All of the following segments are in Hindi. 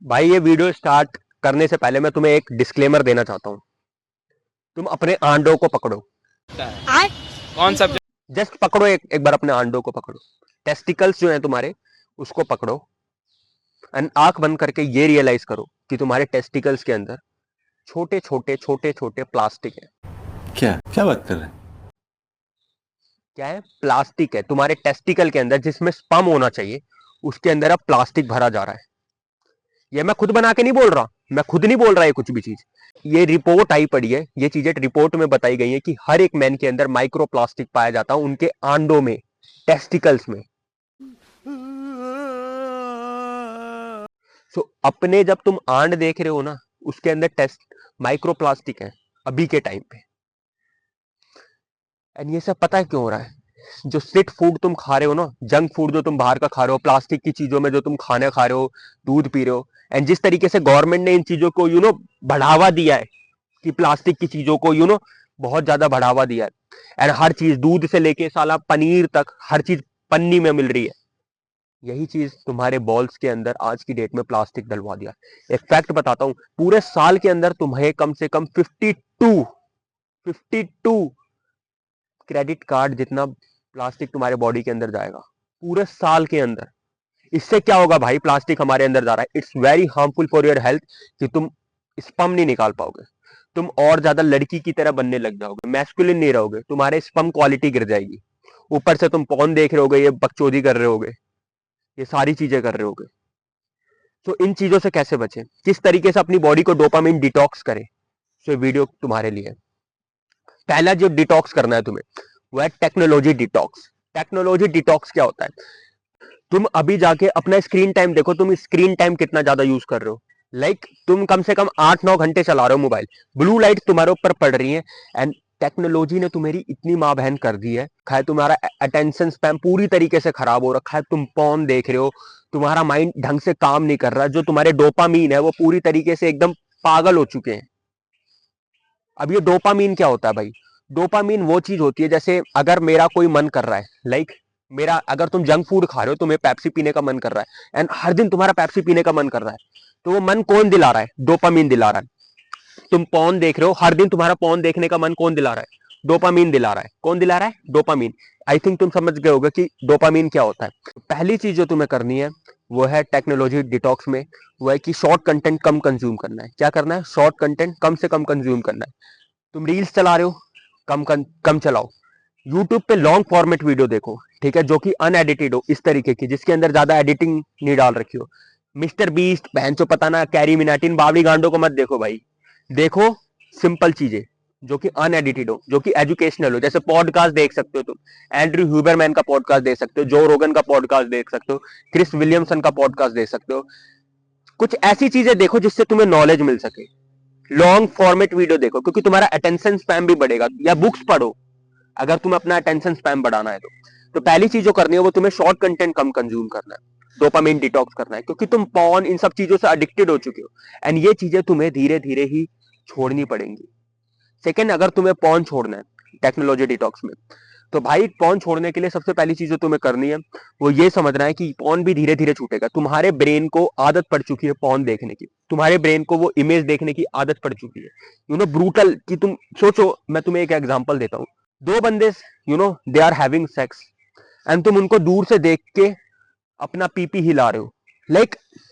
भाई ये वीडियो स्टार्ट करने से पहले मैं तुम्हें एक डिस्क्लेमर देना चाहता हूँ। तुम अपने आंडों को पकड़ो। कौन सा? जस्ट पकड़ो, एक बार अपने आंडों को पकड़ो। टेस्टिकल्स जो है तुम्हारे, उसको पकड़ो एंड आंख बंद करके ये रियलाइज करो कि तुम्हारे टेस्टिकल्स के अंदर छोटे छोटे छोटे छोटे प्लास्टिक है। क्या क्या बात कर रहे हैं? क्या है? प्लास्टिक है तुम्हारे टेस्टिकल के अंदर, जिसमें स्पर्म होना चाहिए उसके अंदर अब प्लास्टिक भरा जा रहा है। ये मैं खुद बना के नहीं बोल रहा, मैं खुद नहीं बोल रहा है कुछ भी चीज। ये रिपोर्ट आई पड़ी है, ये चीजें रिपोर्ट में बताई गई है कि हर एक मैन के अंदर माइक्रो प्लास्टिक पाया जाता है, उनके आंडों में, टेस्टिकल्स में। अपने जब तुम आंड देख रहे हो ना, उसके अंदर टेस्ट माइक्रो प्लास्टिक है अभी के टाइम पे। एंड ये सब पता है क्यों हो रहा है? जो स्ट्रीट फूड तुम खा रहे हो ना, जंक फूड जो तुम बाहर का खा रहे हो, प्लास्टिक की चीजों में जो तुम खाने खा रहे हो, दूध पी रहे हो, एंड जिस तरीके से गवर्नमेंट ने इन चीजों को बढ़ावा दिया है कि प्लास्टिक की चीजों को बहुत ज्यादा बढ़ावा दिया है। एंड हर चीज, दूध से लेके साला पनीर तक, हर चीज पन्नी में मिल रही है। यही चीज तुम्हारे बॉल्स के अंदर आज की डेट में प्लास्टिक डलवा दिया। एक फैक्ट बताता हूं, पूरे साल के अंदर तुम्हें कम से कम 52 क्रेडिट कार्ड जितना प्लास्टिक तुम्हारे बॉडी के अंदर जाएगा पूरे साल के अंदर। इससे क्या होगा भाई? प्लास्टिक हमारे अंदर जा रहा है, it's very harmful for your health कि तुम स्पर्म नहीं निकाल पाओगे, तुम और ज्यादा लड़की की तरह बनने लग जाओगे, मैस्कुलिन नहीं रहोगे, तुम्हारे स्पर्म क्वालिटी गिर जाएगी, ऊपर से तुम पॉर्न देख रहे होगे, ये बकचोदी कर रहे होगे, ये सारी चीजें कर रहे होगे। तो इन चीजों से कैसे बचे, किस तरीके से अपनी बॉडी को डोपामिन डिटॉक्स करें, तो ये वीडियो तुम्हारे लिए। पहला जो डिटॉक्स करना है तुम्हें, वो है टेक्नोलॉजी डिटॉक्स। टेक्नोलॉजी डिटॉक्स क्या होता है? तुम अभी जाके अपना स्क्रीन टाइम देखो, तुम स्क्रीन टाइम कितना ज्यादा यूज कर रहे हो। तुम कम से कम 8-9 घंटे चला रहे हो मोबाइल, ब्लू लाइट तुम्हारे ऊपर पड़ रही है। एंड टेक्नोलॉजी ने तुम्हारी इतनी माँ बहन कर दी है, तुम्हारा अटेंशन स्पैम पूरी तरीके से खराब हो रखा है। तुम पॉर्न देख रहे हो, तुम्हारा माइंड ढंग से काम नहीं कर रहा, जो तुम्हारे डोपामीन है वो पूरी तरीके से एकदम पागल हो चुके हैं। अब ये डोपामीन क्या होता है भाई? डोपामीन वो चीज होती है, जैसे अगर मेरा कोई मन कर रहा है, मेरा, अगर तुम जंक फूड खा रहे हो, तुम्हें पेप्सी पीने का मन कर रहा है, एंड हर दिन तुम्हारा पेप्सी पीने का मन कर रहा है, तो वो मन कौन दिला रहा है? डोपामीन दिला रहा है। तुम पॉर्न देख रहे हो, हर दिन तुम्हारा पॉर्न देखने का मन कौन दिला रहा है? डोपामीन दिला रहा है। कौन दिला रहा है? डोपामीन। आई थिंक तुम समझ गए होगे कि डोपामीन क्या होता है। पहली चीज जो तुम्हें करनी है वो है टेक्नोलॉजी डिटॉक्स में, वो है कि शॉर्ट कंटेंट कम कंज्यूम करना है। क्या करना है? शॉर्ट कंटेंट कम से कम कंज्यूम करना है। तुम रील्स चला रहे हो, कम चलाओ। यूट्यूब पे लॉन्ग फॉर्मेट वीडियो देखो, ठीक है, जो कि अनएडिटेड हो, इस तरीके की जिसके अंदर ज्यादा एडिटिंग नहीं डाल रखी हो। मिस्टर बीस्ट, बहन चो पता ना, कैरी मिनाटिन, बावड़ी गांडो को मत देखो भाई। देखो सिंपल चीजें जो कि अनएडिटेड हो, जो कि एजुकेशनल हो। जैसे पॉडकास्ट देख सकते हो तुम, एंड्रयू ह्यूबरमैन का पॉडकास्ट देख सकते हो, जो रोगन का पॉडकास्ट देख सकते हो, क्रिस विलियमसन का पॉडकास्ट देख सकते हो। कुछ ऐसी चीजें देखो जिससे तुम्हें नॉलेज मिल सके। लॉन्ग फॉर्मेट वीडियो देखो, क्योंकि तुम्हारा अटेंशन स्पैम भी बढ़ेगा। या बुक्स पढ़ो अगर तुम्हें अपना अटेंशन स्पैम बढ़ाना है तो पहली चीज जो करनी है वो तुम्हें शॉर्ट कंटेंट कम कंज्यूम करना है, डोपामिन डिटॉक्स करना है, क्योंकि तुम पॉर्न, इन सब चीजों से एडिक्टेड हो चुके हो। एंड ये चीजें तुम्हें धीरे धीरे ही छोड़नी पड़ेंगी। सेकेंड, अगर तुम्हें पॉर्न छोड़ना है टेक्नोलॉजी डिटॉक्स में, तो भाई पॉर्न छोड़ने के लिए सबसे पहली चीज जो तुम्हें करनी है वो ये समझना है कि पॉर्न भी धीरे धीरे छूटेगा। तुम्हारे ब्रेन को आदत पड़ चुकी है पॉर्न देखने की, तुम्हारे ब्रेन को वो इमेज देखने की आदत पड़ चुकी है, ब्रूटल। कि तुम सोचो, मैं तुम्हें एक एग्जांपल देता हूँ। दो बंदे, they are having sex, and तुम उनको दूर से देख के अपना पीपी हिला रहे हो।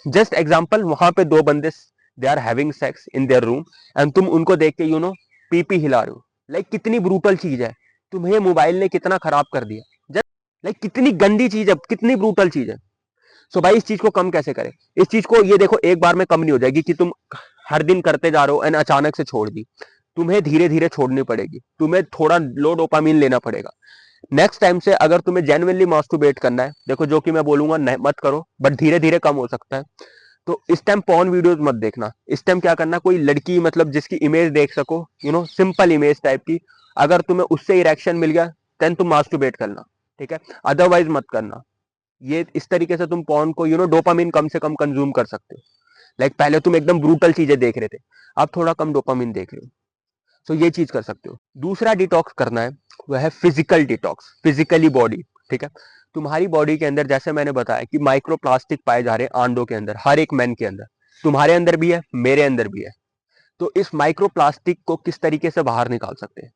जस्ट एग्जांपल, वहां पे दो बंदे, they are having sex in their room, and तुम उनको देख के पीपी हिला रहे हो। कितनी ब्रूटल चीज है, तुम्हें मोबाइल ने कितना खराब कर दिया। जस्ट कितनी गंदी चीज है, कितनी ब्रूटल चीज है। सो भाई इस चीज को कम कैसे करें? इस चीज को ये देखो, एक बार में कम नहीं हो जाएगी कि तुम हर दिन करते जा रहे हो एंड अचानक से छोड़ दी। तुम्हें धीरे धीरे छोड़नी पड़ेगी, तुम्हें थोड़ा लो डोपामीन लेना पड़ेगा। नेक्स्ट टाइम से अगर तुम्हें जेन्युइनली मास्टरबेट करना है, देखो जो कि मैं बोलूंगा मत करो, बट धीरे धीरे कम हो सकता है। तो इस टाइम पॉर्न वीडियोस मत देखना। इस टाइम क्या करना, कोई लड़की, मतलब जिसकी इमेज देख सको, सिंपल इमेज टाइप की, अगर तुम्हें उससे इरेक्शन मिल गया देन तुम मास्टरबेट करना, ठीक है, अदरवाइज मत करना। ये इस तरीके से तुम पॉर्न को डोपामिन कम से कम कंज्यूम कर सकते हो। पहले तुम एकदम ब्रूटल चीजें देख रहे थे, अब थोड़ा कम डोपामिन देख रहे हो। तो ये चीज कर सकते हो। दूसरा डिटॉक्स करना है वह है फिजिकल डिटॉक्स, फिजिकली बॉडी, ठीक है। तुम्हारी बॉडी के अंदर, जैसे मैंने बताया कि माइक्रो प्लास्टिक पाए जा रहे हैं आंडों के अंदर, हर एक मैन के अंदर। तुम्हारे अंदर भी है, मेरे अंदर भी है। तो इस माइक्रो प्लास्टिक को किस तरीके से बाहर निकाल सकते हैं?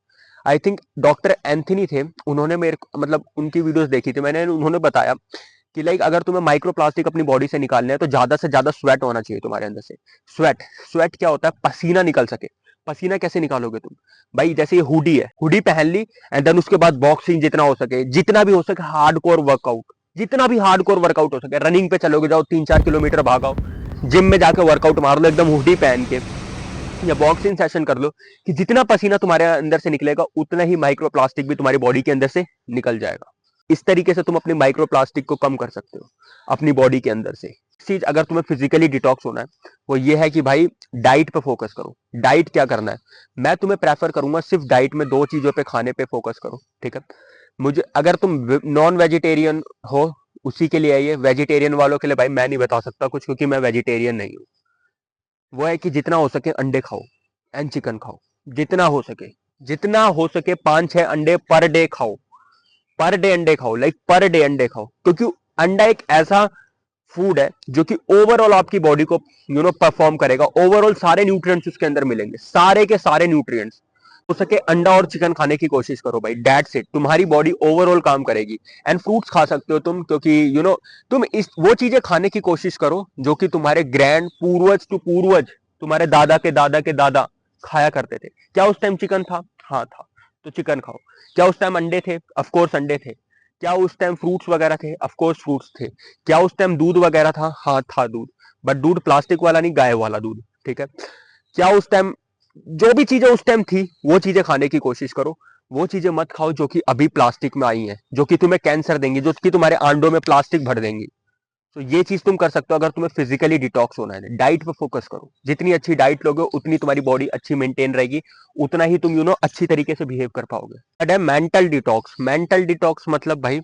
आई थिंक डॉक्टर एंथनी थे, उन्होंने मेरे मतलब उनकी वीडियोस देखी थी मैंने, उन्होंने बताया कि लाइक अगर तुम्हें माइक्रो प्लास्टिक अपनी बॉडी से निकालना है तो ज्यादा से ज्यादा स्वेट होना चाहिए तुम्हारे अंदर से। स्वेट, स्वेट क्या होता है? पसीना निकल सके। पसीना कैसे निकालोगे तुम? भाई जैसे ये हुडी है, हुडी पहन ली एंड देन उसके बाद बॉक्सिंग जितना हो सके, जितना भी हो सके हार्डकोर वर्कआउट, जितना भी हार्डकोर वर्कआउट हो सके, रनिंग पे चलोगे जाओ, 3-4 किलोमीटर भागाओ, जिम में जाके वर्कआउट मार लो एकदम हुडी पहन के, या बॉक्सिंग सेशन कर लो, कि जितना पसीना तुम्हारे अंदर से निकलेगा उतना ही माइक्रो प्लास्टिक भी तुम्हारी बॉडी के अंदर से निकल जाएगा। इस तरीके से तुम अपनी माइक्रो प्लास्टिक को कम कर सकते हो अपनी बॉडी के अंदर से। चीज अगर तुम्हें फिजिकली डिटॉक्स होना है वो ये है कि भाई डाइट पे फोकस करो। डाइट क्या करना है, मैं तुम्हें प्रेफर करूंगा सिर्फ डाइट में 2 चीजों पे खाने पे फोकस करो, ठीक है? मुझे अगर तुम नॉन वेजिटेरियन हो उसी के लिए आइए, वेजिटेरियन वालों के लिए भाई मैं नहीं बता सकता कुछ, क्योंकि मैं वेजिटेरियन नहीं हूँ। वो है कि जितना हो सके अंडे खाओ एंड चिकन खाओ, जितना हो सके, जितना हो सके 5-6 अंडे पर डे खाओ, पर डे अंडे खाओ, लाइक पर डे अंडे खाओ, क्योंकि अंडा एक ऐसा फूड है जो कि ओवरऑल आपकी बॉडी को परफॉर्म करेगा, ओवरऑल सारे न्यूट्रिएंट्स उसके अंदर मिलेंगे, सारे के सारे न्यूट्रिएंट्स। हो सके अंडा और चिकन खाने की कोशिश करो भाई, दैट्स इट, तुम्हारी बॉडी ओवरऑल काम करेगी। एंड फ्रूट्स खा सकते हो तुम, क्योंकि तुम इस वो चीजें खाने की कोशिश करो जो कि तुम्हारे ग्रैंड पूर्वज टू पूर्वज, तुम्हारे दादा के दादा के दादा खाया करते थे। क्या उस टाइम चिकन था? हाँ था, तो चिकन खाओ। क्या उस टाइम अंडे थे? ऑफकोर्स अंडे थे। क्या उस टाइम फ्रूट्स वगैरह थे? ऑफकोर्स फ्रूट्स थे। क्या उस टाइम दूध वगैरह था? हाँ था दूध, बट दूध प्लास्टिक वाला नहीं, गाय वाला दूध, ठीक है? क्या उस टाइम जो भी चीजें उस टाइम थी वो चीजें खाने की कोशिश करो। वो चीजें मत खाओ जो कि अभी प्लास्टिक में आई हैं, जो कि तुम्हें कैंसर देंगी, जो कि तुम्हारे आंडों में प्लास्टिक भर देंगी। तो ये चीज तुम कर सकते हो अगर तुम्हें फिजिकली डिटॉक्स होना है। डाइट पे फोकस करो, जितनी अच्छी डाइट लोगे उतनी तुम्हारी बॉडी अच्छी मेंटेन रहेगी, उतना ही तुम अच्छी तरीके से बिहेव कर पाओगे। मेंटल डिटॉक्स, मेंटल डिटॉक्स मतलब भाई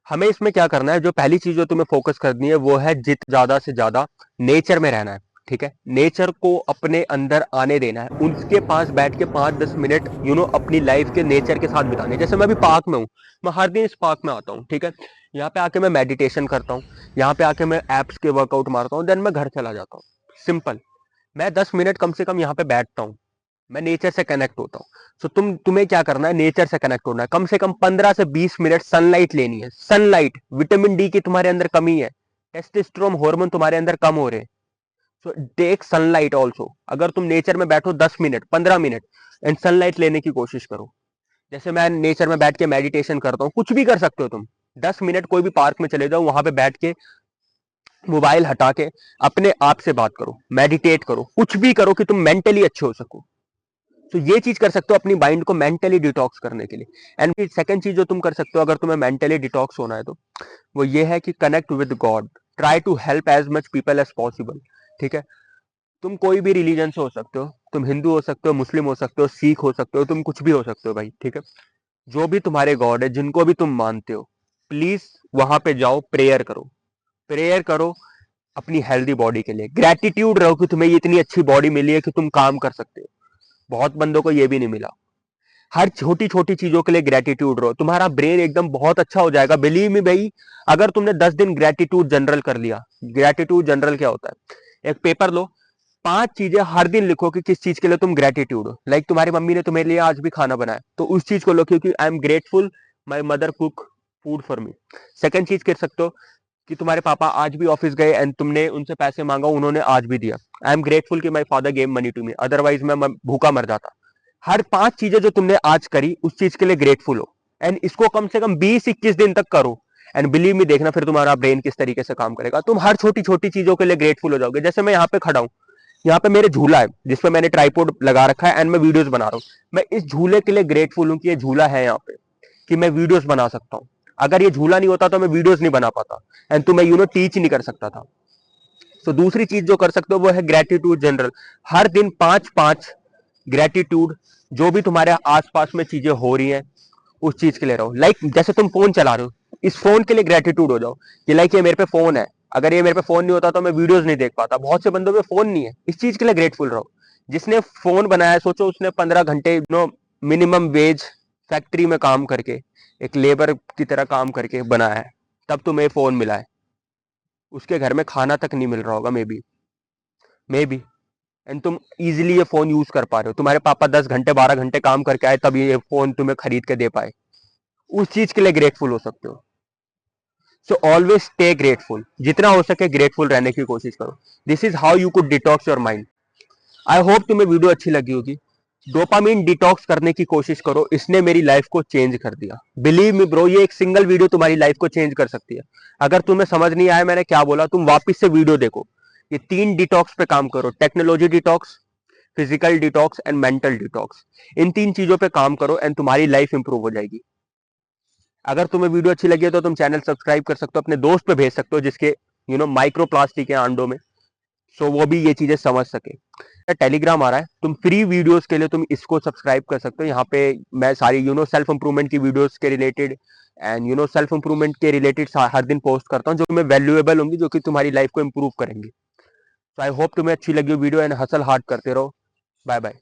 हमें इसमें क्या करना है, जो पहली चीज जो तुम्हें फोकस करनी है वो है ज्यादा से ज्यादा नेचर में रहना है, ठीक है? नेचर को अपने अंदर आने देना है, उनके पास बैठ के 5-10 मिनट अपनी लाइफ के नेचर के साथ बिताने। जैसे मैं अभी पार्क में हूँ, मैं हर दिन इस पार्क में आता हूँ, ठीक है? यहाँ पे आके मैं मेडिटेशन करता हूँ, यहाँ पे आके मैं एप्स के वर्कआउट मारता हूँ, देन मैं घर चला जाता हूँ। सिंपल, मैं 10 मिनट कम से कम यहाँ पे बैठता हूँ, मैं नेचर से कनेक्ट होता हूँ। सो तुम्हें क्या करना है, नेचर से कनेक्ट होना है, कम से कम 15 से 20 मिनट सनलाइट लेनी है। सनलाइट, विटामिन डी की तुम्हारे अंदर कमी है, टेस्टोस्टेरोन हार्मोन तुम्हारे अंदर कम हो रहे हैं, सो टेक सनलाइट ऑल्सो। अगर तुम नेचर में बैठो 10 मिनट 15 मिनट एंड सनलाइट लेने की कोशिश करो। जैसे मैं नेचर में बैठ के मेडिटेशन करता हूँ, कुछ भी कर सकते हो तुम। 10 मिनट कोई भी पार्क में चले जाओ, वहां पे बैठ के मोबाइल हटा के अपने आप से बात करो, मेडिटेट करो, कुछ भी करो कि तुम मेंटली अच्छे हो सको। तो ये चीज कर सकते हो अपनी माइंड को मेंटली डिटॉक्स करने के लिए। एंड सेकंड चीज जो तुम कर सकते हो अगर तुम्हें मेंटली डिटॉक्स होना है तो वो ये है कि connect with God, try to help as much people as possible, ठीक है? तुम कोई भी रिलीजन से हो सकते हो, तुम हिंदू हो सकते हो, मुस्लिम हो सकते हो, सिख हो सकते हो, तुम कुछ भी हो सकते हो भाई, ठीक है? जो भी तुम्हारे गॉड है, जिनको भी तुम मानते हो, प्लीज वहां पे जाओ, प्रेयर करो, प्रेयर करो अपनी हेल्दी बॉडी के लिए। ग्रेटिट्यूड रहो कि तुम्हें ये इतनी अच्छी बॉडी मिली है कि तुम काम कर सकते हो। बहुत बंदों को ये भी नहीं मिला। हर छोटी छोटी चीजों के लिए ग्रेटिट्यूड रहो, तुम्हारा ब्रेन एकदम बहुत अच्छा हो जाएगा। बिलीव मी भाई, अगर तुमने 10 दिन ग्रेटिट्यूड जनरल कर लिया। ग्रेटिट्यूड जनरल क्या होता है? एक पेपर लो, 5 चीजें हर दिन लिखो कि किस चीज के लिए तुम ग्रेटिट्यूड हो। लाइक तुम्हारी मम्मी ने तुम्हारे लिए आज भी खाना बनाया तो उस चीज को लो, क्योंकि आई am grateful my mother cook food for me. Second चीज कर सकते हो कि तुम्हारे पापा आज भी ऑफिस गए एंड तुमने उनसे पैसे मांगा, उन्होंने आज भी दिया। आई एम ग्रेटफुल कि my father gave money to me, otherwise मैं भूखा मर जाता। हर 5 चीजें जो तुमने आज करी उस चीज के लिए ग्रेटफुल हो, एंड इसको कम से कम 20-21 दिन तक करो। एंड बिलीव मी, देखना फिर तुम्हारा ब्रेन किस तरीके से काम करेगा। तुम हर छोटी छोटी चीजों के लिए ग्रेटफुल हो जाओगे। जैसे मैं यहाँ पे खड़ा हूँ, यहाँ पे मेरे झूला है जिसपे मैंने ट्राइपॉड लगा रखा है एंड मैं वीडियोस बना रहा हूँ। मैं इस झूले के लिए ग्रेटफुल हूँ कि ये झूला है यहाँ पे, कि मैं वीडियोस बना सकता हूँ। अगर ये झूला नहीं होता तो मैं वीडियोस नहीं बना पाता एंड तो मैं टीच नहीं कर सकता था। तो दूसरी चीज जो कर सकते हो वो है ग्रेटिट्यूड जनरल। हर दिन 5-5 ग्रेटिट्यूड, जो भी तुम्हारे आसपास में चीजें हो रही हैं उस चीज के लिए रहो। लाइक जैसे तुम फोन चला रहे हो, इस फोन के लिए ग्रेटिट्यूड हो जाओ कि लाइक ये मेरे पे फोन है, अगर ये मेरे पे फोन नहीं होता तो मैं वीडियोस नहीं देख पाता। बहुत से बंदों पे फोन नहीं है, इस चीज के लिए ग्रेटफुल रहो। जिसने फोन बनाया, सोचो उसने 15 घंटे मिनिमम वेज फैक्ट्री में काम करके, एक लेबर की तरह काम करके बनाया है, तब तुम्हें फोन मिला है। उसके घर में खाना तक नहीं मिल रहा होगा may be. May be, and तुम इजीली ये फोन यूज कर पा रहे हो। तुम्हारे पापा 10 घंटे 12 घंटे काम करके आए तब ये फोन तुम्हें खरीद के दे पाए, उस चीज के लिए ग्रेटफुल हो सकते हो। सो ऑलवेज स्टे ग्रेटफुल, जितना हो सके ग्रेटफुल रहने की कोशिश करो। This is how you could detox your mind. I hope तुम्हें वीडियो अच्छी लगी होगी। डोपामिन डिटॉक्स करने की कोशिश करो, इसने मेरी लाइफ को चेंज कर दिया। बिलीव मी ब्रो, ये एक सिंगल वीडियो तुम्हारी लाइफ को चेंज कर सकती है। अगर तुम्हें समझ नहीं आया मैंने क्या बोला, तुम वापस से वीडियो देखो। ये 3 डिटॉक्स पे काम करो, technology detox, physical detox and mental detox. इन 3 चीजों पे काम करो एंड तुम्हारी लाइफ इंप्रूव हो जाएगी। अगर तुम्हें वीडियो अच्छी लगी है तो तुम चैनल सब्सक्राइब कर सकते हो, अपने दोस्त पे भेज सकते हो जिसके माइक्रो प्लास्टिक है अंडों में, सो वो भी ये चीजें समझ सके। टेलीग्राम आ रहा है, तुम फ्री वीडियोस के लिए तुम इसको सब्सक्राइब कर सकते हो। यहाँ पे मैं सारी सेल्फ इंप्रूवमेंट की वीडियोस के रिलेटेड एंड सेल्फ इंप्रूवमेंट के रिलेटेड हर दिन पोस्ट करता हूँ, जो तुम्हें वैल्यूएबल होंगी, जो कि तुम्हारी लाइफ को इंप्रूव करेंगे। तो आई होप तुम्हें अच्छी लगी वीडियो एंड हसल हार्ड करते रहो। Bye bye.